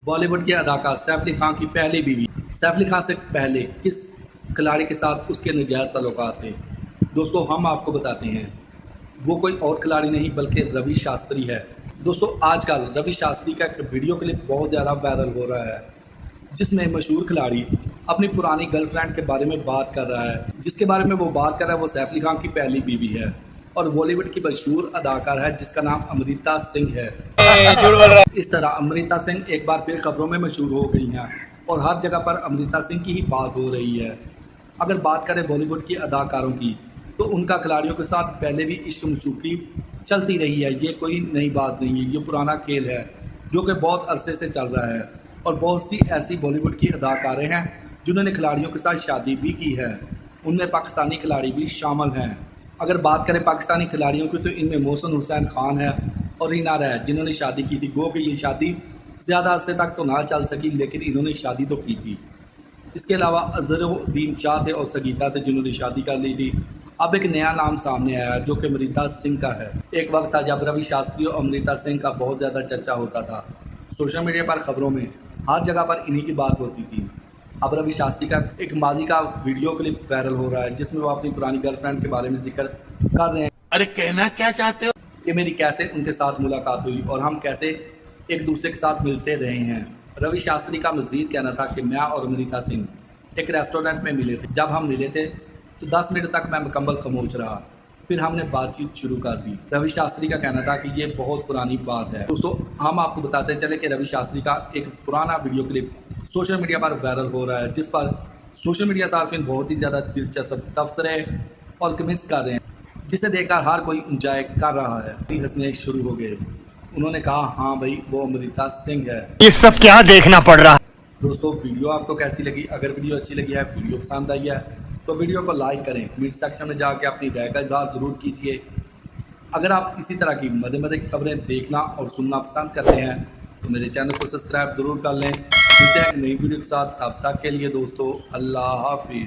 बॉलीवुड के अदाकार सैफ अली खान की पहली बीवी। सैफ अली खान से पहले किस खिलाड़ी के साथ उसके नाजायज़ ताल्लुकात थे? दोस्तों हम आपको बताते हैं, वो कोई और खिलाड़ी नहीं बल्कि रवि शास्त्री है। दोस्तों आजकल रवि शास्त्री का एक वीडियो क्लिप बहुत ज़्यादा वायरल हो रहा है, जिसमें मशहूर खिलाड़ी अपनी पुरानी गर्लफ्रेंड के बारे में बात कर रहा है। जिसके बारे में वो बात कर रहा है वो सैफ अली खान की पहली बीवी है और बॉलीवुड की मशहूर अदाकार है जिसका नाम अमृता सिंह है। इस तरह अमृता सिंह एक बार फिर खबरों में मशहूर हो गई हैं और हर जगह पर अमृता सिंह की ही बात हो रही है। अगर बात करें बॉलीवुड की अदाकारों की तो उनका खिलाड़ियों के साथ पहले भी इश्क मशूकी चलती रही है। ये कोई नई बात नहीं है, ये पुराना खेल है जो कि बहुत अरसे से चल रहा है और बहुत सी ऐसी बॉलीवुड की अदाकारें हैं जिन्होंने खिलाड़ियों के साथ शादी भी की है। उनमें पाकिस्तानी खिलाड़ी भी शामिल हैं। अगर बात करें पाकिस्तानी खिलाड़ियों की तो इनमें मोहसिन हुसैन खान है और रीना है जिन्होंने शादी की थी। गो कि ये शादी ज़्यादा अरसे तक तो ना चल सकी लेकिन इन्होंने शादी तो की थी। इसके अलावा अजहरुद्दीन शाह थे और सगीता थे जिन्होंने शादी कर ली थी। अब एक नया नाम सामने आया जो कि अमृता सिंह का है। एक वक्त था जब रवि शास्त्री और अमृता सिंह का बहुत ज़्यादा चर्चा होता था। सोशल मीडिया पर खबरों में हर जगह पर इन्हीं की बात होती थी। अब रवि शास्त्री का एक माजी का वीडियो क्लिप वायरल हो रहा है जिसमें वो अपनी पुरानी गर्लफ्रेंड के बारे में जिक्र कर रहे हैं। अरे कहना क्या चाहते हो कि मेरी कैसे उनके साथ मुलाकात हुई और हम कैसे एक दूसरे के साथ मिलते रहे हैं। रवि शास्त्री का मज़ीद कहना था कि मैं और अमृता सिंह एक रेस्टोरेंट में मिले थे। जब हम मिले थे तो 10 मिनट तक मैं मुकम्मल खामोश रहा, फिर हमने बातचीत शुरू कर दी। रवि शास्त्री का कहना था कि ये बहुत पुरानी बात है। दोस्तों हम आपको बताते चले कि रवि शास्त्री का एक पुराना वीडियो क्लिप सोशल मीडिया पर वायरल हो रहा है जिस पर सोशल मीडिया सार्फिन बहुत ही ज़्यादा दिलचस्प तबसरे और कमेंट्स कर रहे हैं, जिसे देखकर हर कोई इंजॉय कर रहा है। हंसने शुरू हो गए। उन्होंने कहा हाँ भाई वो अमृता सिंह है। ये सब क्या देखना पड़ रहा है। दोस्तों वीडियो आपको कैसी लगी? अगर वीडियो अच्छी लगी है, वीडियो पसंद आई है तो वीडियो को लाइक करें। कमेंट सेक्शन में जाके अपनी राय का इज़हार ज़रूर कीजिए। अगर आप इसी तरह की मज़े मज़े की खबरें देखना और सुनना पसंद करते हैं तो मेरे चैनल को सब्सक्राइब ज़रूर कर लें। मिलते हैं एक नई वीडियो के साथ, तब तक के लिए दोस्तों अल्लाह हाफिज़।